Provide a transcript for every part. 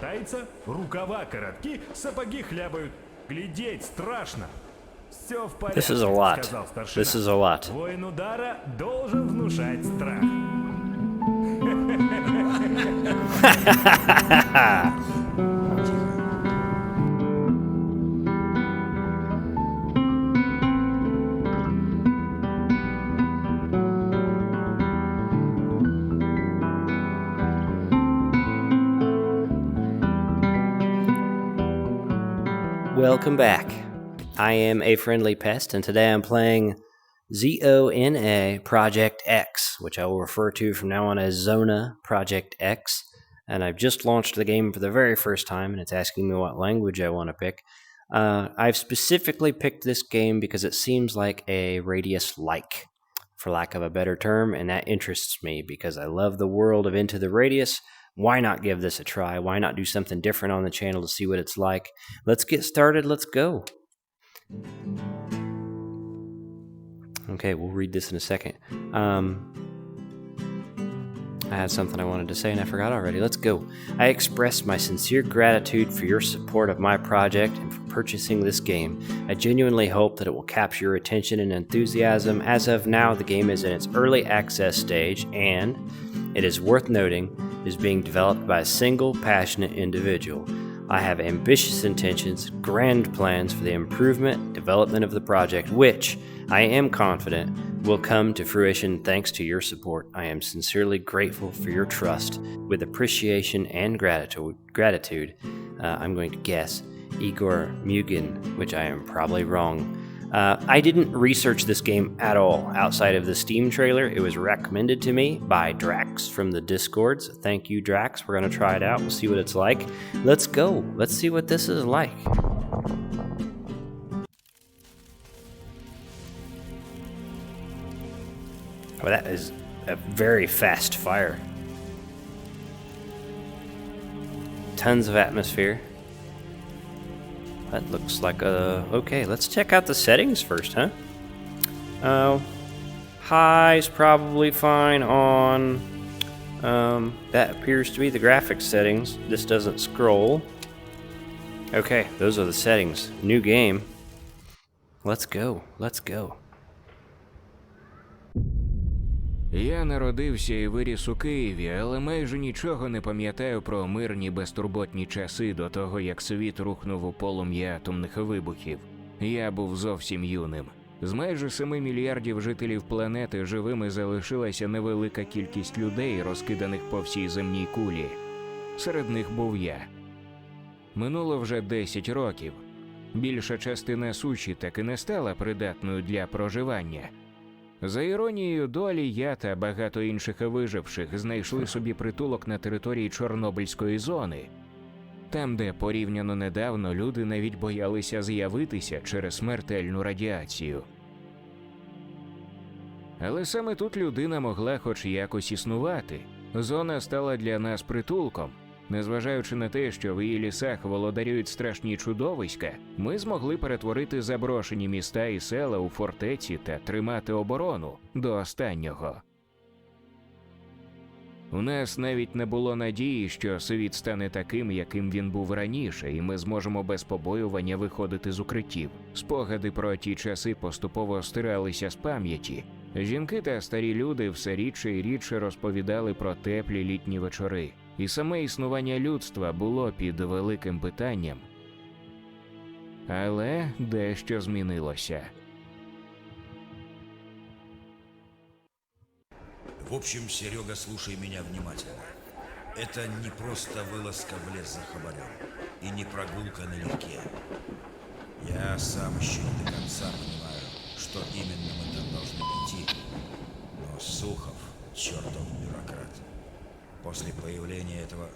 Тайца, рукава коротки, сапоги хлябают. Глядеть страшно. Все в порядке, This is a lot. сказал старшина. This is a lot. Воин удара должен внушать страх. Welcome back. I am a friendly pest, and today I'm playing Z.O.N.A. Project X, which I will refer to from now on as Z.O.N.A. Project X. And I've just launched the game for the very first time, and it's asking me what language I want to pick. I've specifically picked this game because it seems like a Radius-like, for lack of a better term, and that interests me because I love the world of Into the Radius. Why not give this a try? Why not do something different on the channel to see what it's like? Let's get started. Let's go. Okay, we'll read this in a second. I had something I wanted to say and I forgot already. Let's go. I express my sincere gratitude for your support of my project and for purchasing this game. I genuinely hope that it will capture your attention and enthusiasm. As of now, the game is in its early access stage, and it is worth noting, is being developed by a single passionate individual. I have ambitious intentions, grand plans for the improvement, development of the project, which I am confident will come to fruition thanks to your support. I am sincerely grateful for your trust. With appreciation and gratitude, I'm going to guess Igor Mugin, which I am probably wrong. I didn't research this game at all outside of the Steam trailer. It was recommended to me by Drax from the Discords. Thank you, Drax. We're going to try it out. We'll see what it's like. Let's go. Let's see what this is like. Oh, that is a very fast fire. Tons of atmosphere. That looks like a... Okay, let's check out the settings first, huh? High's probably fine on... that appears to be the graphics settings. This doesn't scroll. Okay, those are the settings. New game. Let's go. Let's go. Я народився і виріс у Києві, але майже нічого не пам'ятаю про мирні безтурботні часи до того, як світ рухнув у полум'я атомних вибухів. Я був зовсім юним. З майже 7 мільярдів жителів планети живими залишилася невелика кількість людей, розкиданих по всій земній кулі. Серед них був я. Минуло вже 10 років. Більша частина суші так і не стала придатною для проживання. За іронією долі, я та багато інших виживших знайшли собі притулок на території Чорнобильської зони. Там, де порівняно недавно люди навіть боялися з'явитися через смертельну радіацію. Але саме тут людина могла хоч якось існувати. Зона стала для нас притулком. Незважаючи на те, що в її лісах володарюють страшні чудовиська, ми змогли перетворити заброшені міста і села у фортеці та тримати оборону до останнього. У нас навіть не було надії, що світ стане таким, яким він був раніше, і ми зможемо без побоювання виходити з укриттів. Спогади про ті часи поступово стиралися з пам'яті. Жінки та старі люди все рідше і рідше розповідали про теплі літні вечори. І саме існування людства було під великим питанням. Але дещо змінилося. В общем, Серега, слушай меня внимательно. Это не просто вылазка в лес за хабарем. И не прогулка налегке. Я сам еще не до конца понимаю, что именно мы там должны найти. Но Сухов, чертов бюрократ. После появления этого...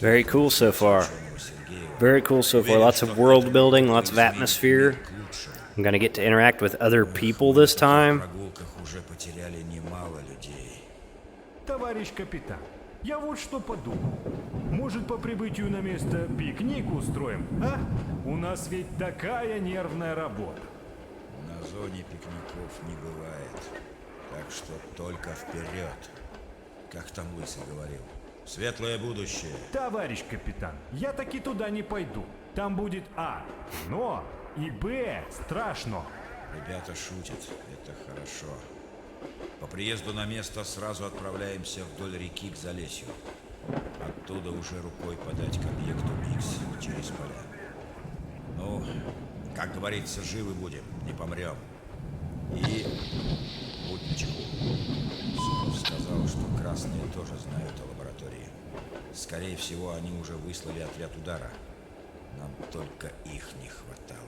Very cool so far. Very cool so far. Lots of world building, lots of atmosphere. I'm gonna get to interact with other people this time. Товарищ капитан, я вот что подумал. Может, по прибытию на место пикник устроим, а? У нас ведь такая нервная работа. На зоне пикников не бывает. Так что только вперед. Как там Лысый говорил. Светлое будущее. Товарищ капитан, я таки туда не пойду. Там будет А, но и Б, страшно. Ребята шутят, это хорошо. По приезду на место сразу отправляемся вдоль реки к Залесью. Оттуда уже рукой подать к объекту X через поля. Ну, как говорится, живы будем, не помрем. И будь начеку. Супов сказал, что красные тоже знают о лаборатории. Скорее всего, они уже выслали отряд удара. Нам только их не хватало.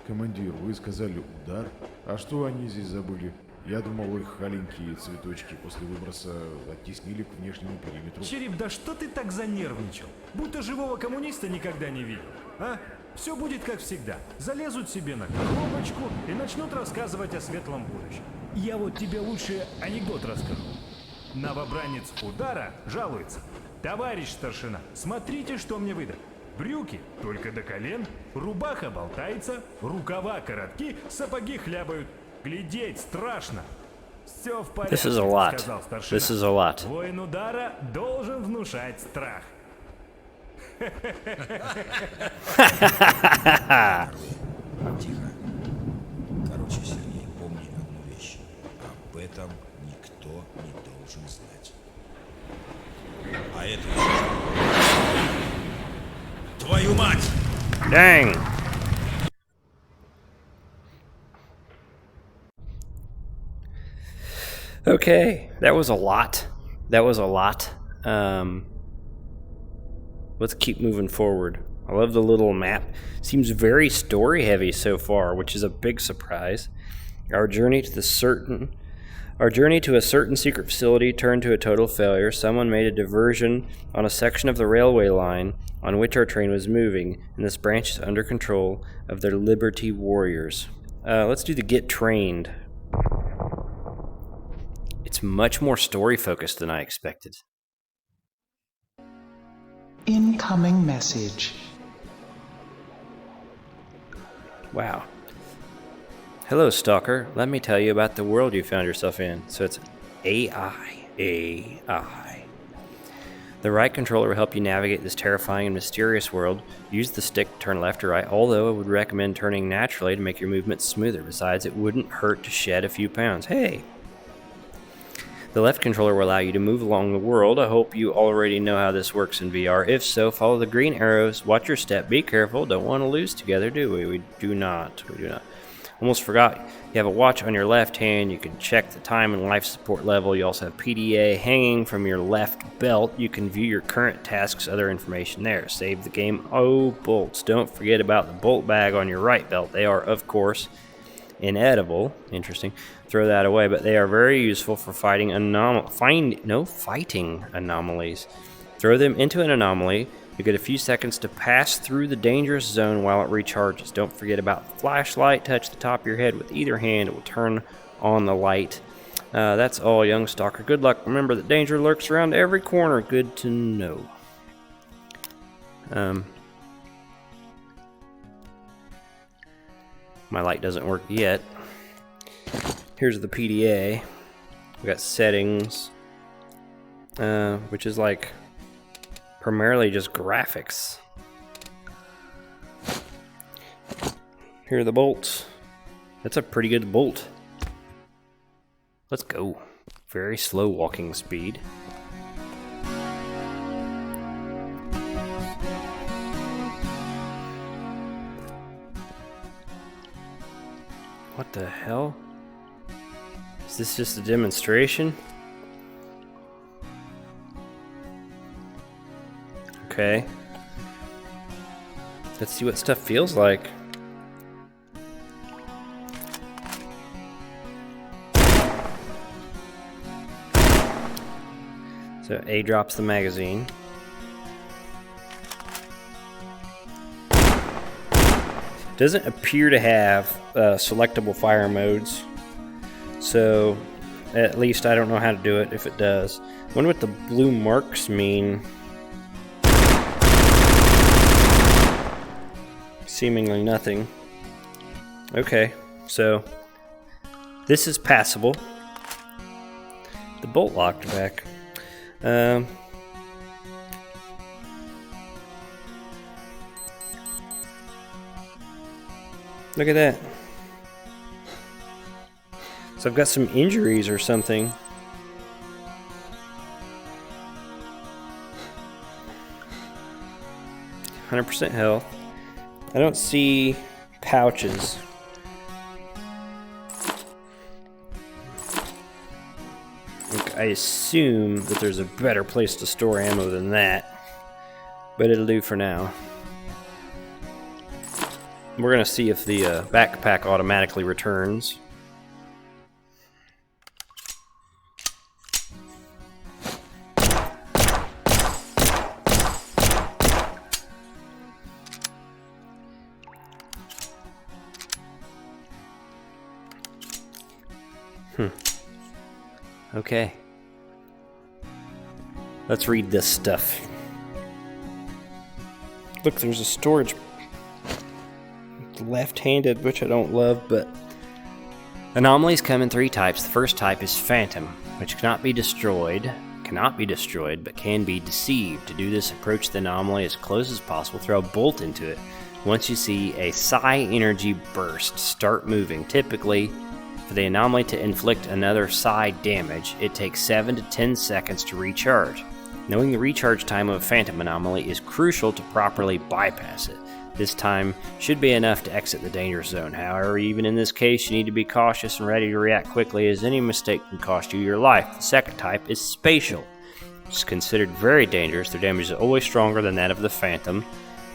Командир, вы сказали удар? А что они здесь забыли? Я думал, их маленькие цветочки после выброса оттеснили к внешнему периметру. Череп, да что ты так занервничал? Будто живого коммуниста никогда не видел, а? Все будет как всегда. Залезут себе на коробочку и начнут рассказывать о светлом будущем. Я вот тебе лучше анекдот расскажу. Новобранец удара жалуется. Товарищ старшина, смотрите, что мне выдали. Брюки только до колен, рубаха болтается, рукава коротки, сапоги хлябают. Глядеть страшно. Все в порядке, This is a lot. сказал старшина. This is a lot. Воин удара должен внушать страх. Тихо. Короче, Сергей, помни одну вещь. Об этом никто не должен знать. А это еще... Твою мать! Dang! Okay, that was a lot. That was a lot. Let's keep moving forward. I love the little map. Seems very story heavy so far, which is a big surprise. Our journey to a certain secret facility turned to a total failure. Someone made a diversion on a section of the railway line on which our train was moving, and this branch is under control of their Liberty Warriors. Let's do the Get Trained. It's much more story focused than I expected. Incoming message. Wow. Hello, Stalker. Let me tell you about the world you found yourself in. So it's AI. The right controller will help you navigate this terrifying and mysterious world. Use the stick to turn left or right, although I would recommend turning naturally to make your movements smoother. Besides, it wouldn't hurt to shed a few pounds. Hey! The left controller will allow you to move along the world. I hope you already know how this works in VR. If so, follow the green arrows. Watch your step. Be careful. Don't want to lose together, do we? We do not. Almost forgot. You have a watch on your left hand. You can check the time and life support level. You also have PDA hanging from your left belt. You can view your current tasks, other information there. Save the game. Oh, bolts. Don't forget about the bolt bag on your right belt. They are, of course, inedible. Interesting. Throw that away, but they are very useful for fighting fighting anomalies. Throw them into an anomaly. You get a few seconds to pass through the dangerous zone while it recharges. Don't forget about the flashlight. Touch the top of your head with either hand. It will turn on the light. That's all, young stalker. Good luck. Remember that danger lurks around every corner. Good to know. My light doesn't work yet. Here's the PDA. We got settings, which is like primarily just graphics. Here are the bolts. That's a pretty good bolt. Let's go. Very slow walking speed. What the hell? Is this just a demonstration? Okay. Let's see what stuff feels like. So A drops the magazine. Doesn't appear to have selectable fire modes. So, at least I don't know how to do it if it does. I wonder what the blue marks mean. Seemingly nothing. Okay, so this is passable. The bolt locked back. Look at that. So I've got some injuries or something. %, health. I don't see pouches. Look, I assume that there's a better place to store ammo than that, but it'll do for now. We're gonna see if the backpack automatically returns. Okay. Let's read this stuff. Look, there's a storage left-handed, which I don't love, but anomalies come in 3 types. The first type is phantom, which cannot be destroyed, but can be deceived. To do this, approach the anomaly as close as possible, throw a bolt into it. Once you see a psi energy burst, start moving. Typically, for the anomaly to inflict another psi damage, it takes 7 to 10 seconds to recharge. Knowing the recharge time of a phantom anomaly is crucial to properly bypass it. This time should be enough to exit the danger zone. However, even in this case, you need to be cautious and ready to react quickly, as any mistake can cost you your life. The second type is spatial, which is considered very dangerous. Their damage is always stronger than that of the phantom.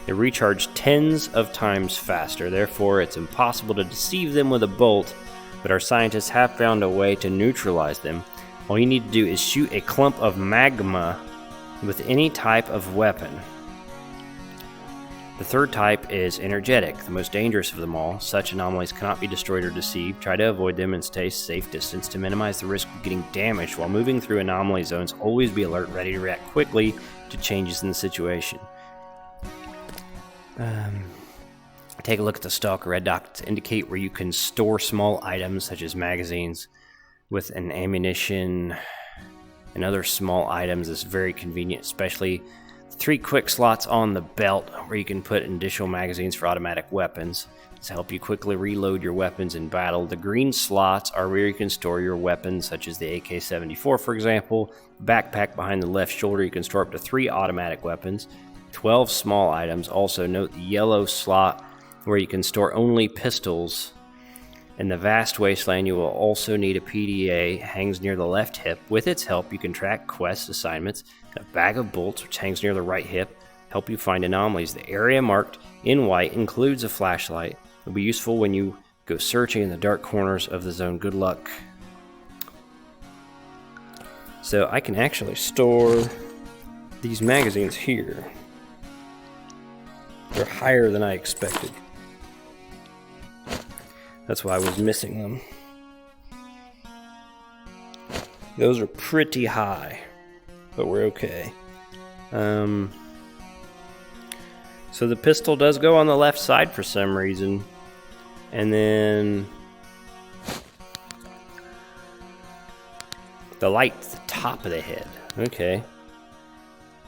They recharge tens of times faster, therefore it's impossible to deceive them with a bolt, but our scientists have found a way to neutralize them. All you need to do is shoot a clump of magma with any type of weapon. The third type is energetic, the most dangerous of them all. Such anomalies cannot be destroyed or deceived. Try to avoid them and stay safe distance to minimize the risk of getting damaged. While moving through anomaly zones, always be alert, ready to react quickly to changes in the situation. Take a look at the stalker red dot to indicate where you can store small items such as magazines with an ammunition and other small items. Is very convenient, especially 3 quick slots on the belt where you can put additional magazines for automatic weapons to help you quickly reload your weapons in battle. The green slots are where you can store your weapons, such as the AK-74, for example. The backpack behind the left shoulder, you can store up to 3 automatic weapons, 12 small items. Also note the yellow slot where you can store only pistols. In the vast wasteland, you will also need a PDA, hangs near the left hip. With its help, you can track quest assignments. A bag of bolts, which hangs near the right hip, help you find anomalies. The area marked in white includes a flashlight. It will be useful when you go searching in the dark corners of the zone. Good luck. So I can actually store these magazines here. They're higher than I expected. That's why I was missing them. Those are pretty high, but we're okay. So the pistol does go on the left side for some reason. And then the light's the top of the head. Okay.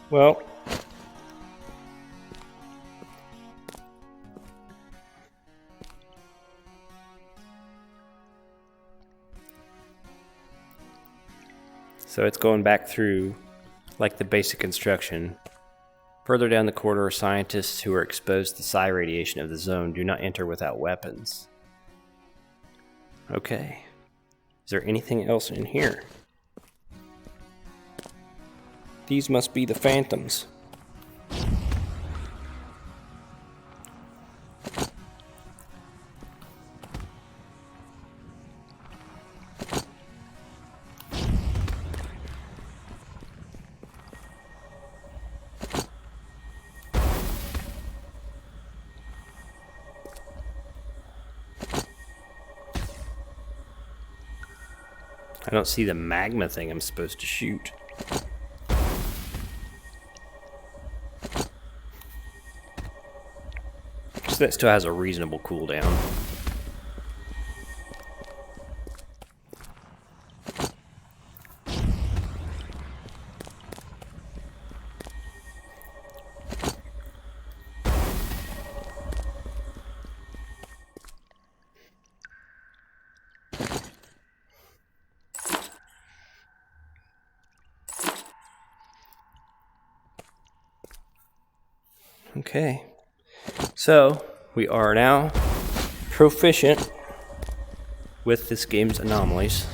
Well, so it's going back through like the basic instruction. Further down the corridor, scientists who are exposed to psi radiation of the zone do not enter without weapons. Okay. Is there anything else in here? These must be the phantoms. I don't see the magma thing I'm supposed to shoot. So that still has a reasonable cooldown. Okay. So, we are now proficient with this game's anomalies.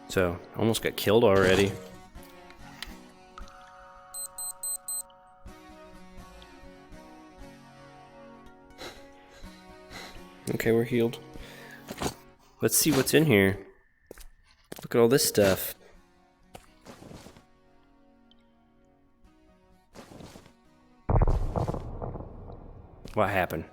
So, almost got killed already. Okay, we're healed. Let's see what's in here. Look at all this stuff. What happened?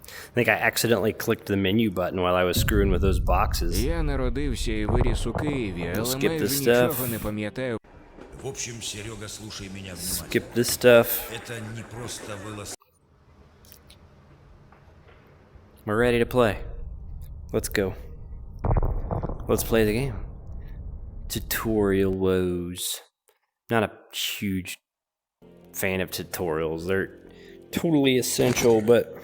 I think I accidentally clicked the menu button while I was screwing with those boxes. Я народився і виріс у Києві, але Skip майже this нічого stuff. не пам'ятаю. В общем, Серега, слушай меня внимательно. Skip this stuff. Это не просто вылазка. We're ready to play. Let's go. Let's play the game. Tutorial woes. Not a huge fan of tutorials. They're totally essential, but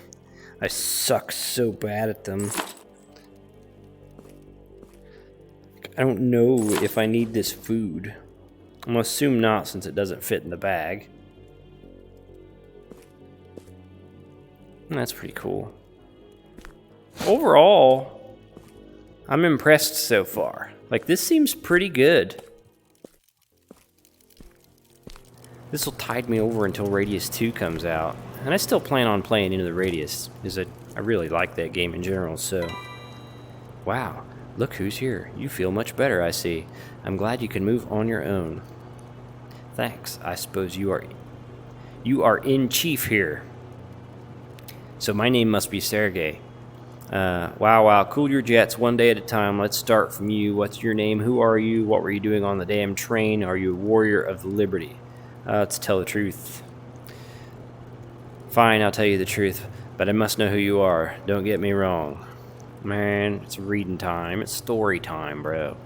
I suck so bad at them. I don't know if I need this food. I'm gonna assume not, since it doesn't fit in the bag. That's pretty cool. Overall, I'm impressed so far. Like, this seems pretty good. This will tide me over until Radius 2 comes out. And I still plan on playing Into the Radius, because I really like that game in general, so... Wow, look who's here. You feel much better, I see. I'm glad you can move on your own. Thanks, I suppose you are in chief here. So my name must be Sergey. Wow, cool your jets one day at a time. Let's start from you. What's your name? Who are you? What were you doing on the damn train? Are you a warrior of the Liberty? Let's tell the truth. Fine, I'll tell you the truth, but I must know who you are. Don't get me wrong. Man, it's reading time. It's story time, bro.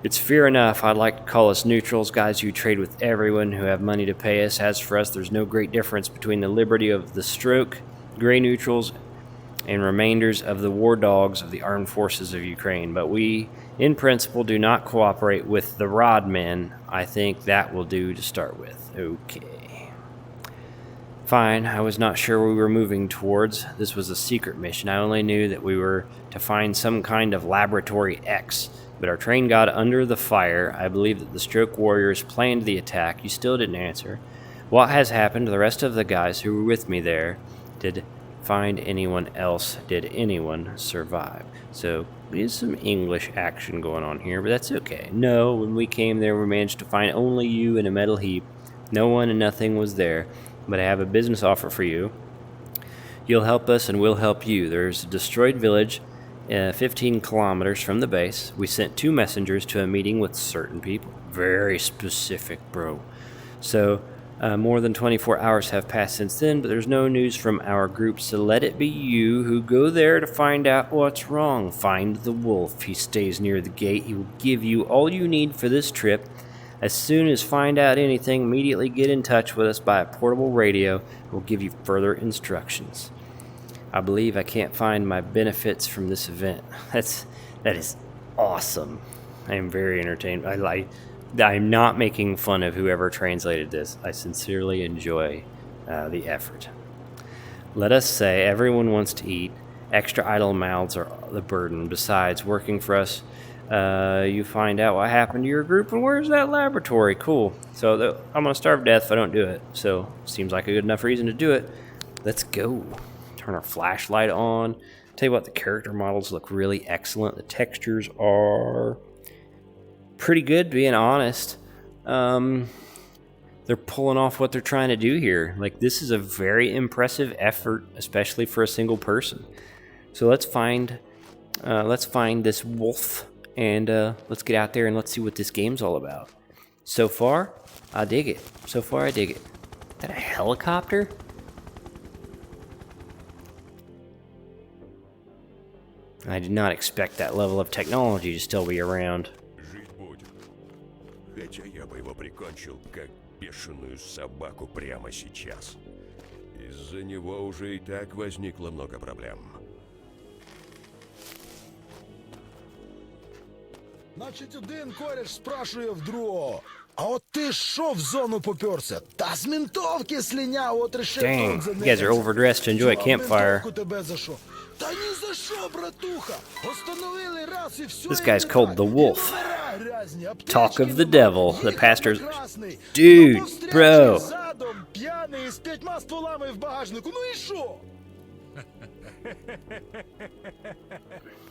It's fair enough. I'd like to call us neutrals, guys who trade with everyone who have money to pay us. As for us, there's no great difference between the liberty of the stroke, gray neutrals, and remainders of the war dogs of the armed forces of Ukraine. But we, in principle, do not cooperate with the rod men. I think that will do to start with. Okay. Fine, I was not sure we were moving towards. This was a secret mission. I only knew that we were to find some kind of Laboratory X. But our train got under the fire. I believe that the stroke warriors planned the attack. You still didn't answer. What has happened to the rest of the guys who were with me there? Did find anyone else? Did anyone survive? So there's some English action going on here, but that's okay. No, when we came there, we managed to find only you in a metal heap. No one and nothing was there, but I have a business offer for you. You'll help us and we'll help you. There's a destroyed village 15 kilometers from the base. We sent 2 messengers to a meeting with certain people. Very specific, bro. So more than 24 hours have passed since then, but there's no news from our group, so let it be you who go there to find out what's wrong. Find the wolf. He stays near the gate. He will give you all you need for this trip. As soon as find out anything, immediately get in touch with us by a portable radio. We'll give you further instructions. I believe I can't find my benefits from this event. That is awesome. I am very entertained. I'm not making fun of whoever translated this. I sincerely enjoy the effort. Let us say everyone wants to eat. Extra idle mouths are the burden. Besides working for us, you find out what happened to your group and where's that laboratory. Cool. So I'm going to starve to death if I don't do it. So seems like a good enough reason to do it. Let's go. Turn our flashlight on. Tell you what, the character models look really excellent. The textures are pretty good, being honest. They're pulling off what they're trying to do here. Like, this is a very impressive effort, especially for a single person. So let's find this wolf, and let's get out there and let's see what this game's all about. So far, I dig it. Is that a helicopter? I did not expect that level of technology to still be around. Жить будет. Хотя я бы его прикончил, как бешеную собаку прямо сейчас. Из-за него уже и так возникло много проблем. Значить, один кореш спрашує в другого. А от ти що в зону попёрся? Та з ментовки слиняв, от решив Dang, тут за you guys are overdressed to enjoy a campfire. Ментовку тебе за що? Та ні за що, братуха. Остановили раз і все. This і guy's не called так. the І Wolf. номера грязні, аптечки Talk of the нема. devil. The Їхав pastor's... прекрасний. Dude, А по встречі bro. задом, п'яний, з 5 стволами в багажнику. Ну і що?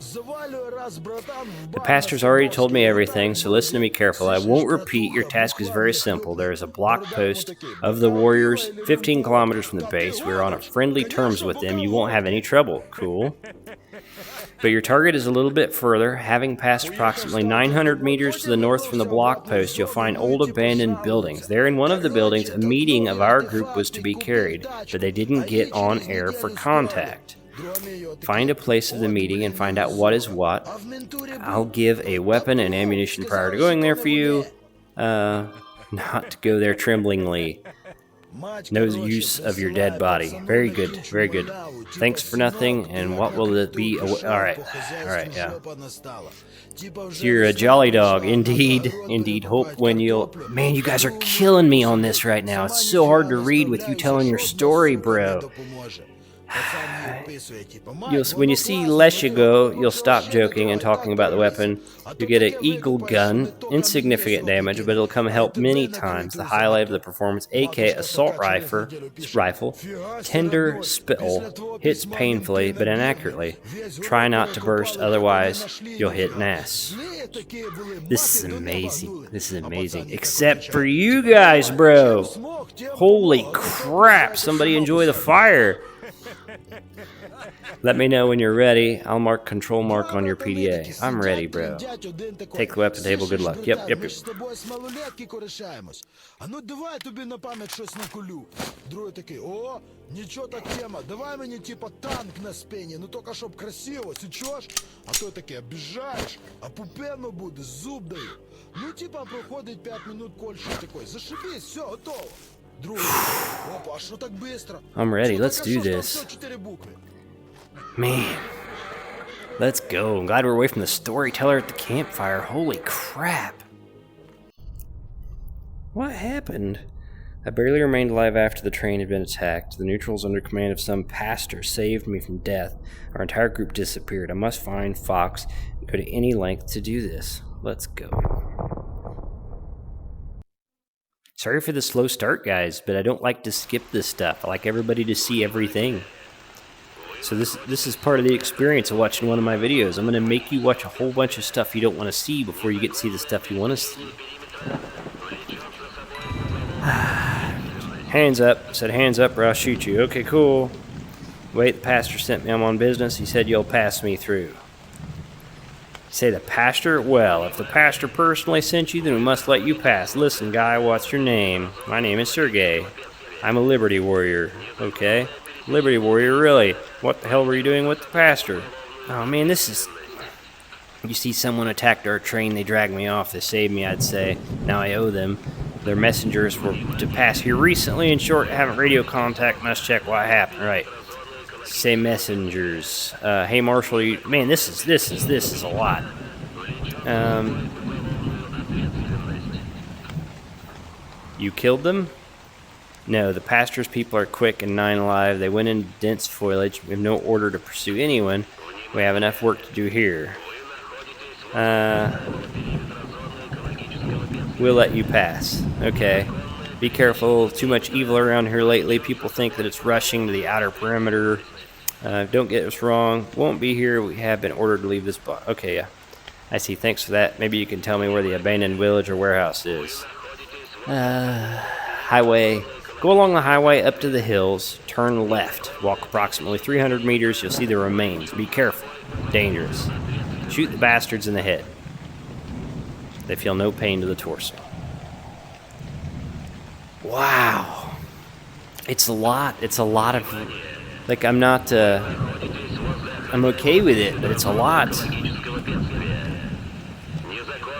Завалює раз, братан, в The бар pastor's на already told me Садовській, everything, so listen to me carefully. I won't repeat. Your task is very simple. There is a block post of the warriors 15 kilometers from the base. We're on friendly terms with them. You won't have any trouble. Cool. But your target is a little bit further. Having passed approximately 900 meters to the north from the block post, you'll find old abandoned buildings. There in one of the buildings, a meeting of our group was to be carried, but they didn't get on air for contact. Find a place of the meeting and find out what is what. I'll give a weapon and ammunition prior to going there for you. Not to go there tremblingly. No use of your dead body. Very good, very good. Thanks for nothing, and what will it be? Alright, yeah. So you're a jolly dog, indeed. Indeed, hope when you'll... Man, you guys are killing me on this right now. It's so hard to read with you telling your story, bro. When you see Leshigo, you'll stop joking and talking about the weapon. You get an eagle gun, insignificant damage, but it'll come help many times. The highlight of the performance, AK assault rifle, tender spittle, hits painfully but inaccurately. Try not to burst, otherwise you'll hit an ass. This is amazing. This is amazing. Except for you guys, bro. Holy crap! Somebody enjoy the fire. Let me know when you're ready. I'll mark control mark on your PDA. I'm ready, bro. Take the weapon table. Good luck. Yep. Ми ж з тобою з малолетки корешаємось. А ну давай тобі на пам'ять щось наколю. Другий такий, о, нічого так тема, давай мені типа танк на спині, ну тільки щоб красиво, січеш? А той такий, обіжаєш, а пупену буде, зуб даю. Ну типа проходить 5 минут, кольше такой, зашибись, все, готово. Другий, опа, а що так быстро? I'm ready. Що Let's таке, do що ж там this. все 4 букви? Man, let's go. I'm glad we're away from the storyteller at the campfire. Holy crap. What happened? I barely remained alive after the train had been attacked. The neutrals under command of some pastor saved me from death. Our entire group disappeared. I must find Fox and go to any length to do this. Let's go. Sorry for the slow start, guys, but I don't like to skip this stuff. I like everybody to see everything. So this is part of the experience of watching one of my videos. I'm going to make you watch a whole bunch of stuff you don't want to see before you get to see the stuff you want to see. Hands up. Said hands up or I'll shoot you. Okay, cool. Wait, the pastor sent me. I'm on business. He said you'll pass me through. Say the pastor? Well, if the pastor personally sent you, then we must let you pass. Listen, guy, what's your name? My name is Sergey. I'm a Liberty Warrior. Okay. Liberty Warrior, really? What the hell were you doing with the pastor? Oh man, this is... You see, someone attacked our train, they dragged me off, they saved me, I'd say. Now I owe them. Their messengers were to pass here recently. In short, haven't radio contact, must check what happened. Right. Say messengers. Hey Marshal, you... Man, this is a lot. You killed them? No, the pastor's people are quick and 9 alive. They went in dense foliage. We have no order to pursue anyone. We have enough work to do here. We'll let you pass. Okay. Be careful. Too much evil around here lately. People think that it's rushing to the outer perimeter. Don't get us wrong. Won't be here. We have been ordered to leave this block. Okay, yeah. I see. Thanks for that. Maybe you can tell me where the abandoned village or warehouse is. Highway. Go along the highway up to the hills, turn left, walk approximately 300 meters, you'll see the remains. Be careful. Dangerous. Shoot the bastards in the head. They feel no pain to the torso. Wow. It's a lot of... Like, I'm not... I'm okay with it, but it's a lot.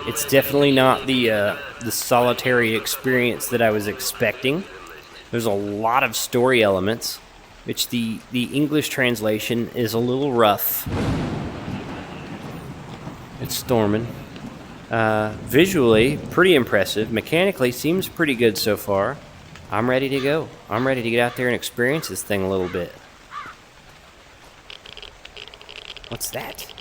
It's definitely not the solitary experience that I was expecting. There's a lot of story elements, which the English translation is a little rough. It's storming. Visually, pretty impressive. Mechanically, seems pretty good so far. I'm ready to go. I'm ready to get out there and experience this thing a little bit. What's that?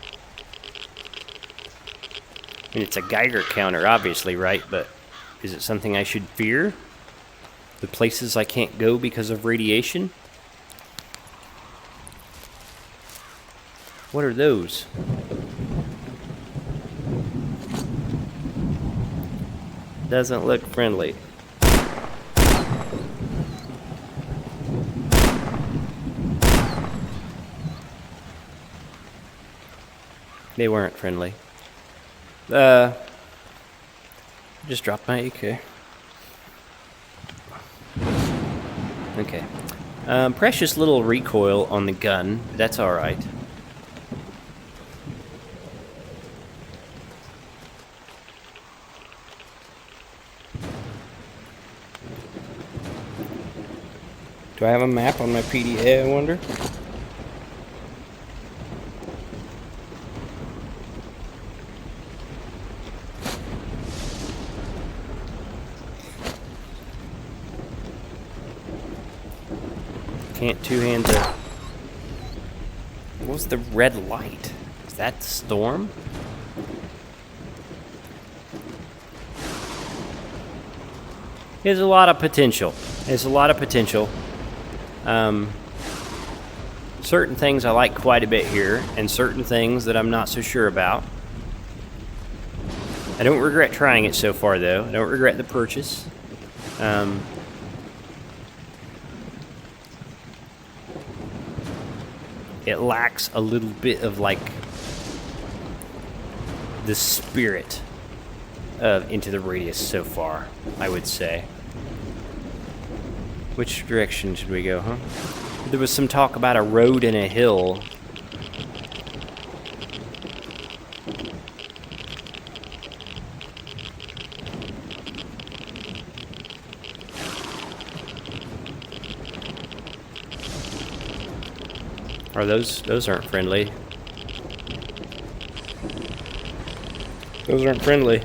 I mean, it's a Geiger counter, obviously, right? But is it something I should fear? The places I can't go because of radiation? What are those? Doesn't look friendly. They weren't friendly. Just dropped my AK. Okay. Precious little recoil on the gun. That's alright. Do I have a map on my PDA, I wonder? Can't two hands up. What was the red light? Is that the storm? There's a lot of potential. There's a lot of potential. Certain things I like quite a bit here, and certain things that I'm not so sure about. I don't regret trying it so far, though. I don't regret the purchase. It lacks a little bit of, like, the spirit of Into the Radius so far, I would say. Which direction should we go, huh? There was some talk about a road and a hill. Or those aren't friendly. Those aren't friendly.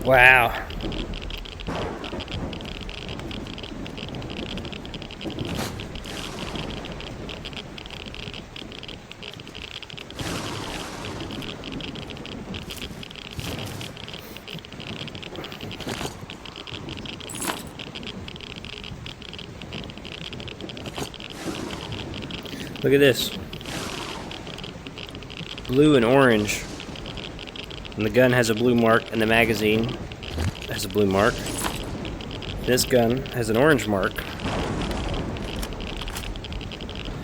Wow. Look at this. Blue and orange. And the gun has a blue mark, and the magazine has a blue mark. This gun has an orange mark.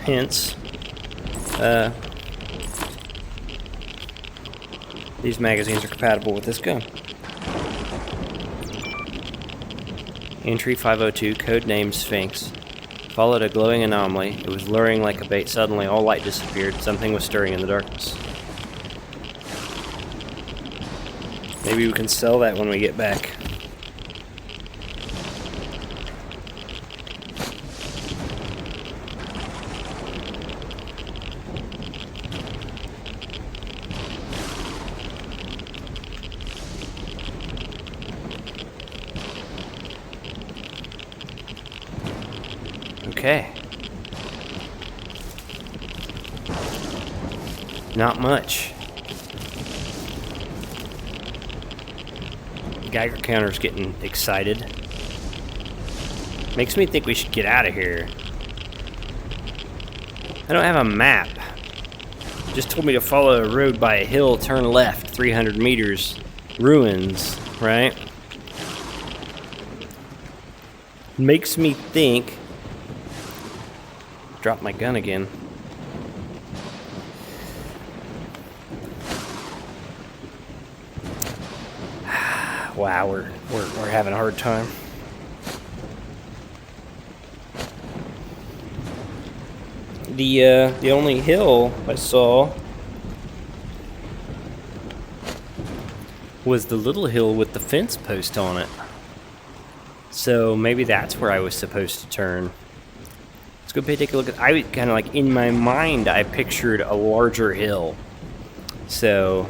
Hence, these magazines are compatible with this gun. Entry 502, codename Sphinx. Followed a glowing anomaly. It was luring like a bait. Suddenly, all light disappeared. Something was stirring in the darkness. Maybe we can sell that when we get back. Okay. Not much. Geiger counter's getting excited. Makes me think we should get out of here. I don't have a map. Just told me to follow a road by a hill, turn left, 300 meters, ruins, right? Makes me think. Drop my gun again. Wow, we're having a hard time. The only hill I saw was the little hill with the fence post on it. So maybe that's where I was supposed to turn. Let's go take a look at. I kind of like in my mind I pictured a larger hill. So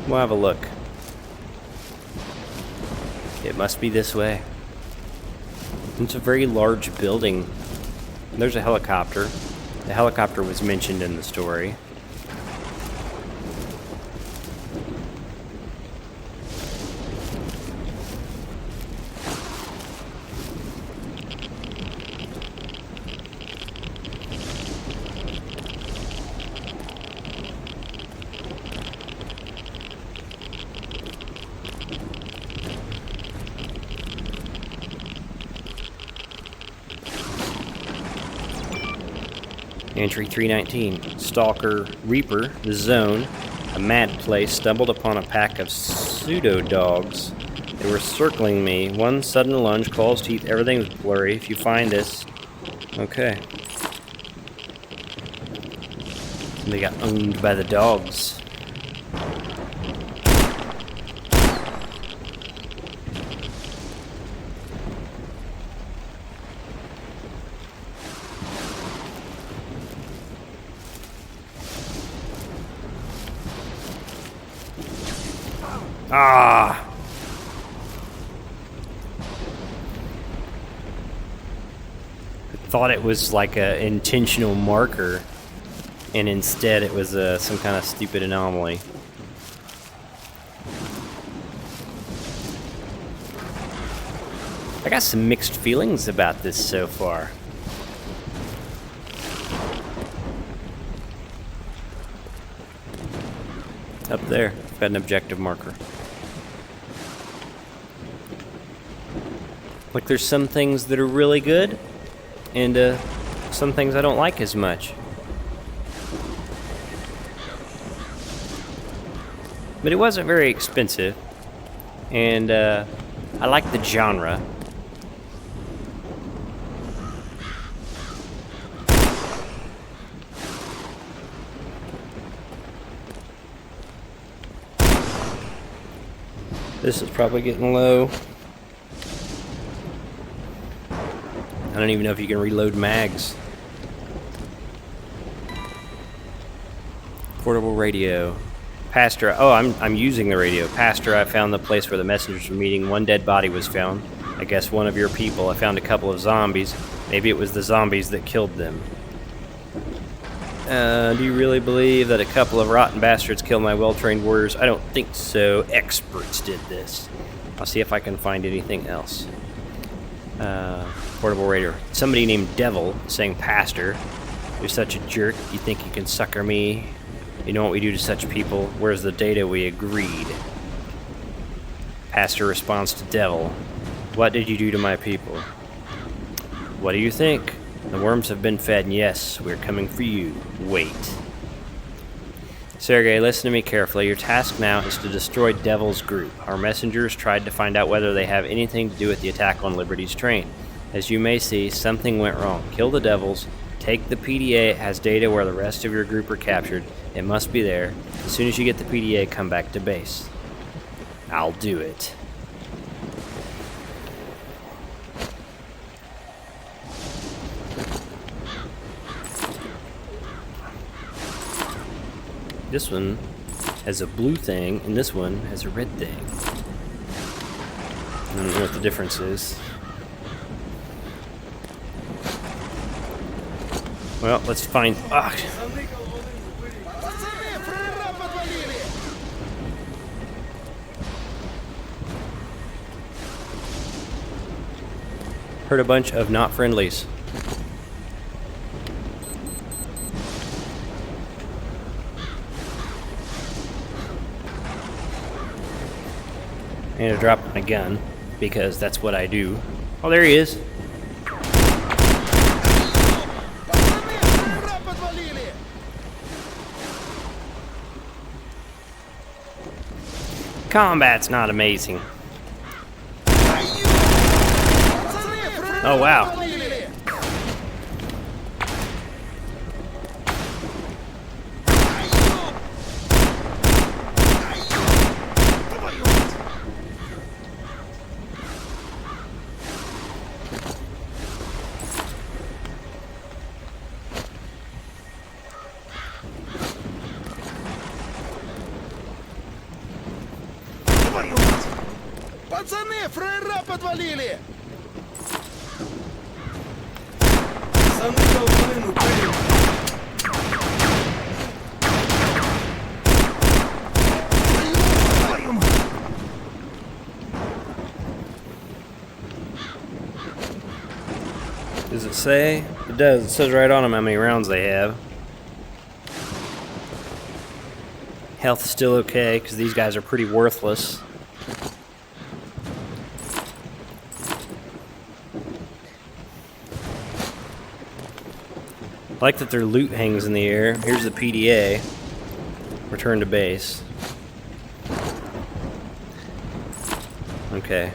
we'll have a look. It must be this way. It's a very large building. There's a helicopter. The helicopter was mentioned in the story. Entry 319. Stalker Reaper, the zone, a mad place, stumbled upon a pack of pseudo-dogs. They were circling me. One sudden lunge, claws, teeth, everything was blurry. If you find this... Okay. They got owned by the dogs. Ah! I thought it was like an intentional marker, and instead it was some kind of stupid anomaly. I got some mixed feelings about this so far. Up there, got an objective marker. Like there's some things that are really good, and some things I don't like as much. But it wasn't very expensive, and I like the genre. This is probably getting low. I don't even know if you can reload mags. Portable radio. Pastor, oh, I'm using the radio. Pastor, I found the place where the messengers were meeting. One dead body was found. I guess one of your people. I found a couple of zombies. Maybe it was the zombies that killed them. Do you really believe that a couple of rotten bastards killed my well-trained warriors? I don't think so. Experts did this. I'll see if I can find anything else. Portable radio. Somebody named Devil saying, Pastor, you're such a jerk. You think you can sucker me? You know what we do to such people? Where's the data we agreed? Pastor responds to Devil. What did you do to my people? What do you think? The worms have been fed, and yes, we're coming for you. Wait. Sergei, listen to me carefully. Your task now is to destroy Devil's group. Our messengers tried to find out whether they have anything to do with the attack on Liberty's train. As you may see, something went wrong. Kill the Devils. Take the PDA. It has data where the rest of your group are captured. It must be there. As soon as you get the PDA, come back to base. I'll do it. This one has a blue thing, and this one has a red thing. I don't know what the difference is. Well, let's find... Ah. Heard a bunch of not friendlies. I need to drop my gun, because that's what I do. Oh, there he is. Combat's not amazing. Oh, wow. Пацаны, фраера подвалили! Does it say? It does. It says right on them how many rounds they have. Health's still okay, because these guys are pretty worthless. I like that their loot hangs in the air. Here's the PDA. Return to base. Okay.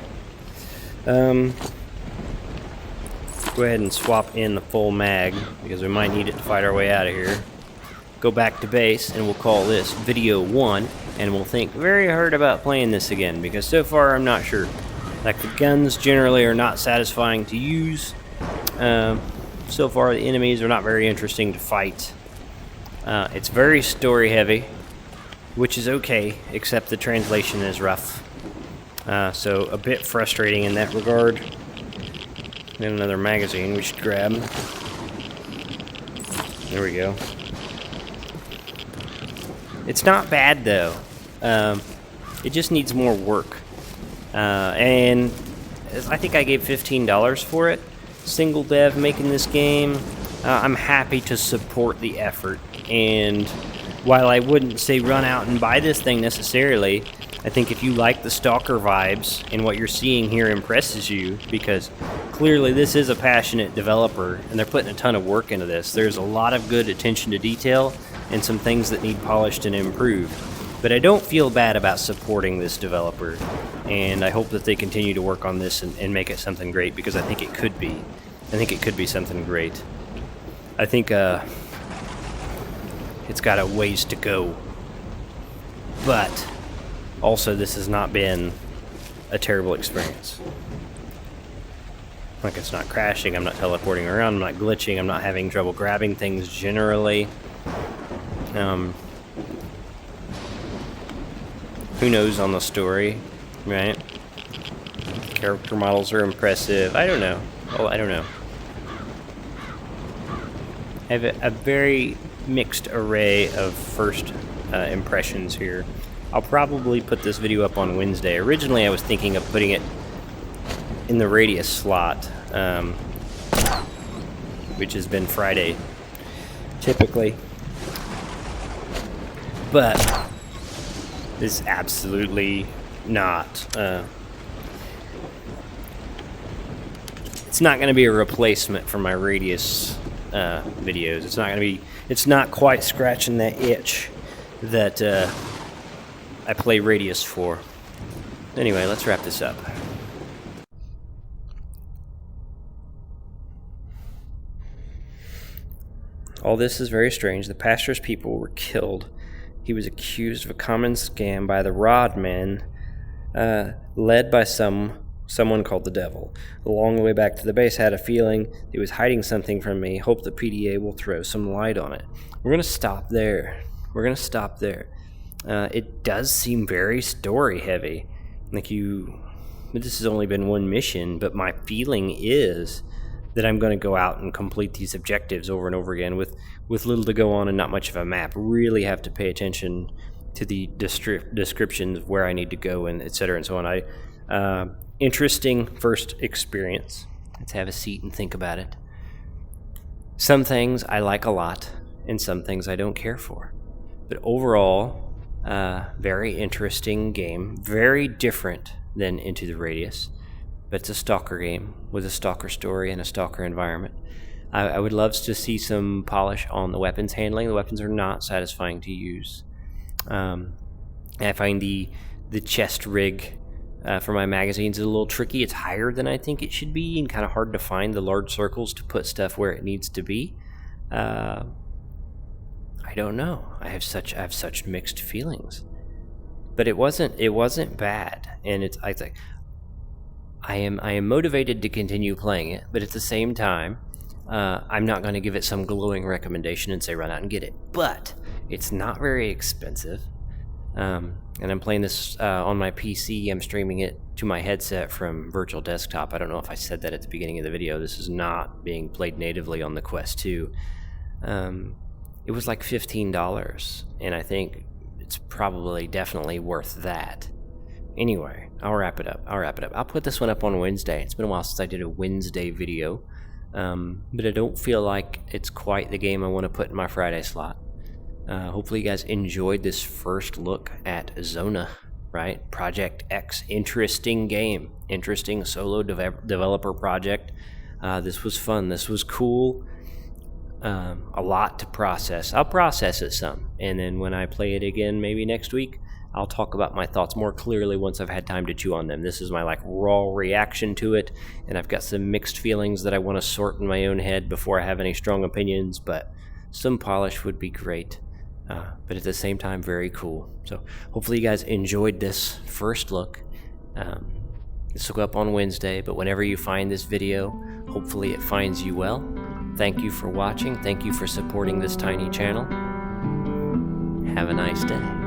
Go ahead and swap in the full mag, because we might need it to fight our way out of here. Go back to base, and we'll call this video 1, and we'll think very hard about playing this again, because so far I'm not sure. Like, the guns generally are not satisfying to use. So far the enemies are not very interesting to fight. It's very story heavy, which is okay, except the translation is rough. So a bit frustrating in that regard. And another magazine we should grab. There we go. It's not bad though. It just needs more work. And I think I gave $15 for it. Single dev making this game. I'm happy to support the effort. And while I wouldn't say run out and buy this thing necessarily, I think if you like the Stalker vibes and what you're seeing here impresses you, because clearly this is a passionate developer and they're putting a ton of work into this. There's a lot of good attention to detail and some things that need polished and improved. But I don't feel bad about supporting this developer, and I hope that they continue to work on this and make it something great, because I think it could be. I think it could be something great. I think it's got a ways to go. But also, this has not been a terrible experience. Like, it's not crashing, I'm not teleporting around, I'm not glitching, I'm not having trouble grabbing things generally. Who knows on the story, right? Character models are impressive. I don't know. Well, I don't know. I have a very mixed array of first impressions here. I'll probably put this video up on Wednesday. Originally, I was thinking of putting it in the Radius slot, which has been Friday, typically. But it's absolutely not. It's not going to be a replacement for my Radius videos. It's not going to be. It's not quite scratching that itch that I play Radius for. Anyway, let's wrap this up. All this is very strange. The pastor's people were killed. He was accused of a common scam by the Rod men, led by someone called the Devil. Along the way back to the base, I had a feeling he was hiding something from me. Hope the PDA will throw some light on it. We're going to stop there. It does seem very story heavy. Like this has only been one mission, but my feeling is that I'm going to go out and complete these objectives over and over again with little to go on and not much of a map. Really have to pay attention to the descriptions of where I need to go and etc. and so on. Interesting first experience. Let's have a seat and think about it. Some things I like a lot, and some things I don't care for. But overall, very interesting game. Very different than Into the Radius, but it's a stalker game with a stalker story and a stalker environment. I would love to see some polish on the weapons handling. The weapons are not satisfying to use. I find the chest rig for my magazines is a little tricky. It's higher than I think it should be and kind of hard to find the large circles to put stuff where it needs to be. I don't know. I have such mixed feelings. But it wasn't bad, and I am motivated to continue playing it, but at the same time, I'm not going to give it some glowing recommendation and say run out and get it. But it's not very expensive, and I'm playing this on my PC. I'm streaming it to my headset from virtual desktop. I don't know if I said that at the beginning of the video. This is not being played natively on the Quest 2. It was like $15, and I think it's probably definitely worth that. Anyway, I'll wrap it up. I'll put this one up on Wednesday. It's been a while since I did a Wednesday video, but I don't feel like it's quite the game I want to put in my Friday slot. Hopefully you guys enjoyed this first look at Z.O.N.A, right? Project X. Interesting game. Interesting solo developer project. This was fun. This was cool. A lot to process. I'll process it some, and then when I play it again maybe next week, I'll talk about my thoughts more clearly once I've had time to chew on them. This is my raw reaction to it, and I've got some mixed feelings that I want to sort in my own head before I have any strong opinions, but some polish would be great. But at the same time, very cool. So hopefully you guys enjoyed this first look. This will go up on Wednesday, but whenever you find this video, hopefully it finds you well. Thank you for watching. Thank you for supporting this tiny channel. Have a nice day.